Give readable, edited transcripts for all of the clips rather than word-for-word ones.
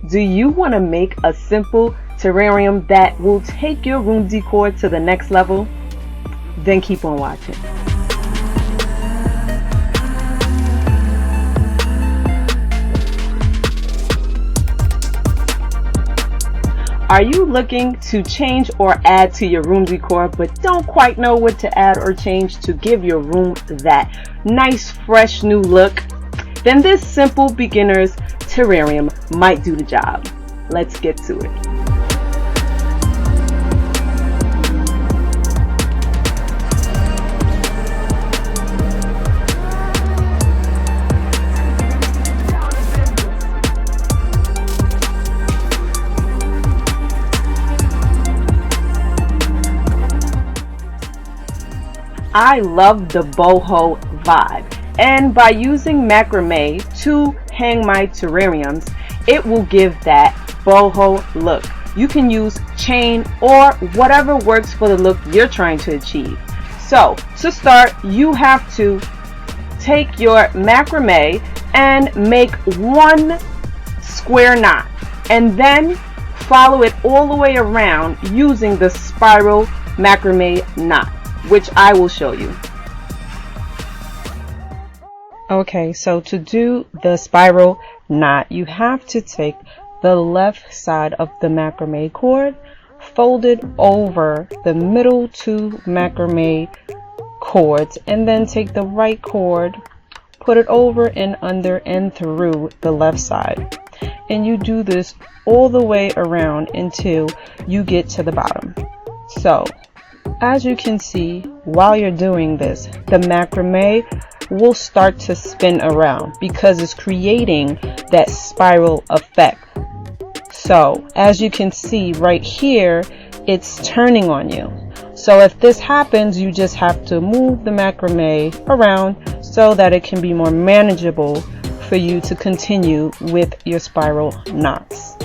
Do you want to make a simple terrarium that will take your room decor to the next level? Then keep on watching. Are you looking to change or add to your room decor but don't quite know what to add or change to give your room that nice fresh new look? Then this simple beginner's terrarium might do the job. Let's get to it. I love the boho vibe, and by using macrame to hang my terrariums, it will give that boho look. You can use chain or whatever works for the look you're trying to achieve. So to start, you have to take your macrame and make one square knot, and then follow it all the way around using the spiral macrame knot, which I will show you. Okay, so to do the spiral knot, you have to take the left side of the macrame cord, fold it over the middle two macrame cords, and then take the right cord, put it over and under and through the left side. And you do this all the way around until you get to the bottom. So as you can see, while you're doing this, the macrame will start to spin around because it's creating that spiral effect. So as you can see right here, it's turning on you. So if this happens, you just have to move the macrame around so that it can be more manageable for you to continue with your spiral knots.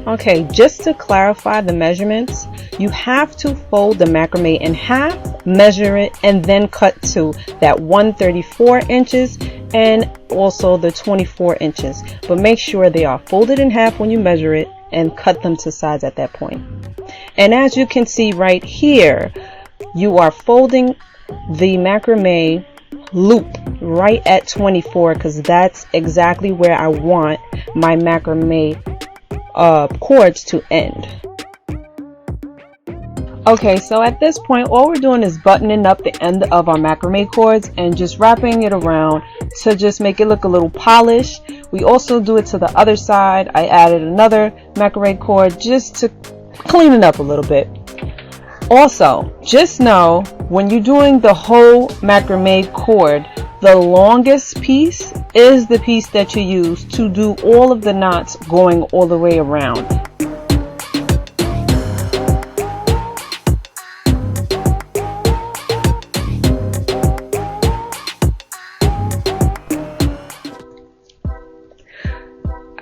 Okay, just to clarify the measurements, you have to fold the macrame in half, measure it, and then cut to that 134 inches and also the 24 inches. But make sure they are folded in half when you measure it and cut them to size at that point. And as you can see right here, you are folding the macrame loop right at 24 because that's exactly where I want my macrame cords to end. Okay, so at this point, all we're doing is buttoning up the end of our macrame cords and just wrapping it around to just make it look a little polished. We also do it to the other side. I added another macrame cord just to clean it up a little bit. Also, just know when you're doing the whole macrame cord, the longest piece is the piece that you use to do all of the knots going all the way around.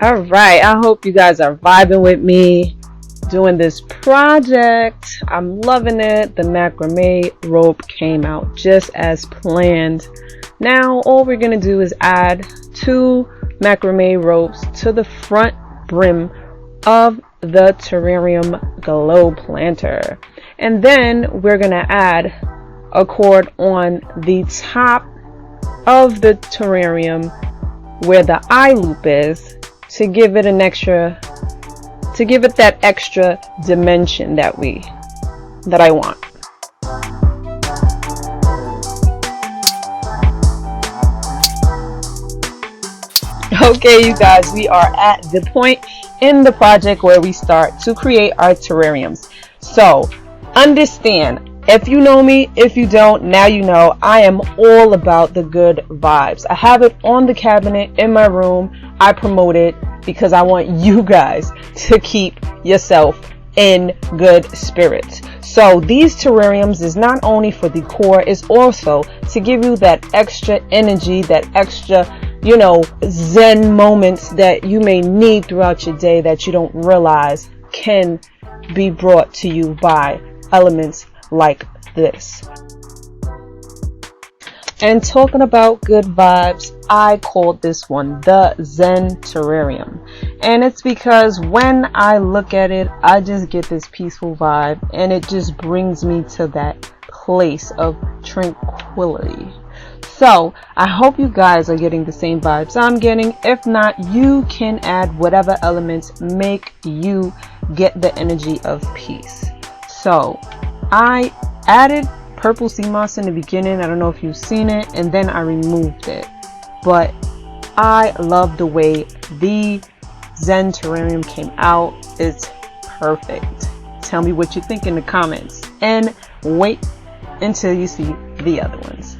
All right, I hope you guys are vibing with me doing this project. I'm loving it. The macrame rope came out just as planned. Now all we're going to do is add 2 macrame ropes to the front brim of the terrarium glow planter. And then we're going to add a cord on the top of the terrarium where the eye loop is to give it that extra dimension that I want. Okay, you guys, we are at the point in the project where we start to create our terrariums. So understand, if you know me, if you don't, now you know, I am all about the good vibes. I have it on the cabinet in my room. I promote it because I want you guys to keep yourself in good spirits. So these terrariums is not only for decor, it's also to give you that extra energy, that extra, zen moments that you may need throughout your day that you don't realize can be brought to you by elements like this. And talking about good vibes, I called this one the Zen Terrarium. And it's because when I look at it, I just get this peaceful vibe, and it just brings me to that place of tranquility. So I hope you guys are getting the same vibes I'm getting. If not, you can add whatever elements make you get the energy of peace. So I added purple sea moss in the beginning. I don't know if you've seen it, and then I removed it, but I love the way the Zen Terrarium came out. It's perfect. Tell me what you think in the comments, and wait until you see the other ones.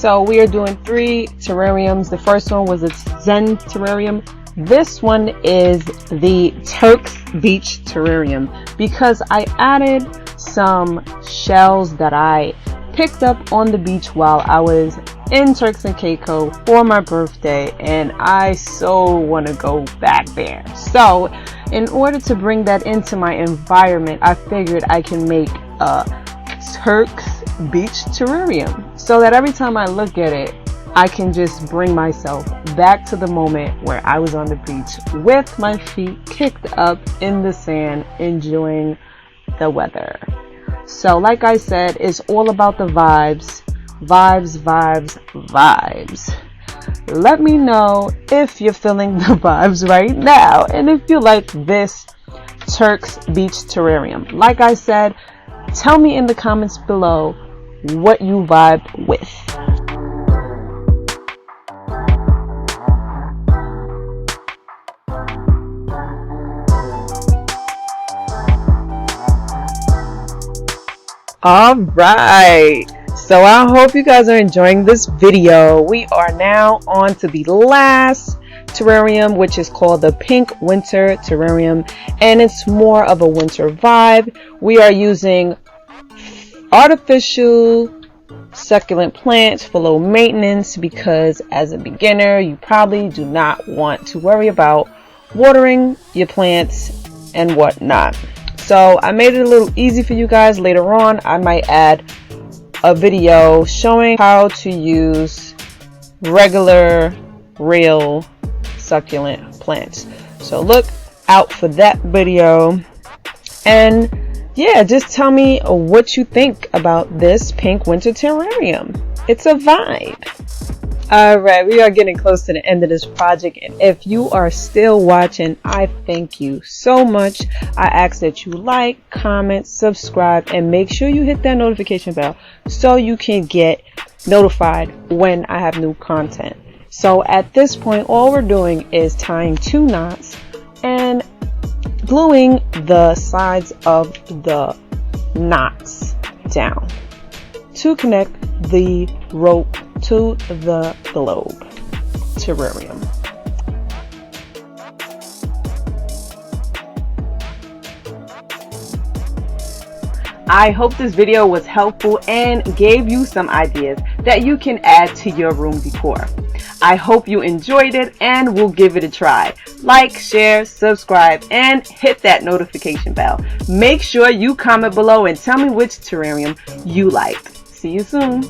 So we are doing 3 terrariums. The first one was a Zen Terrarium. This one is the Turk's Beach Terrarium because I added some shells that I picked up on the beach while I was in Turks and Caicos for my birthday, and I so want to go back there. So in order to bring that into my environment, I figured I can make a Turk's Beach Terrarium so that every time I look at it, I can just bring myself back to the moment where I was on the beach with my feet kicked up in the sand, enjoying the weather. So like I said, it's all about the vibes. Let me know if you're feeling the vibes right now, and if you like this Turk's Beach Terrarium. Like I said, tell me in the comments below what you vibed with. Alright, so I hope you guys are enjoying this video. We are now on to the last terrarium, which is called the Pink Winter Terrarium, and it's more of a winter vibe. We are using artificial succulent plants for low maintenance because as a beginner you probably do not want to worry about watering your plants and whatnot. So I made it a little easy for you guys. Later on I might add a video showing how to use regular real succulent plants, so look out for that video. And yeah, just tell me what you think about this Pink Winter Terrarium. It's a vibe. Alright, we are getting close to the end of this project, and if you are still watching, I thank you so much. I ask that you like, comment, subscribe, and make sure you hit that notification bell so you can get notified when I have new content. So at this point, all we're doing is tying 2 knots and gluing the sides of the knots down to connect the rope to the globe terrarium. I hope this video was helpful and gave you some ideas that you can add to your room decor. I hope you enjoyed it and will give it a try. Like, share, subscribe, and hit that notification bell. Make sure you comment below and tell me which terrarium you liked. See you soon.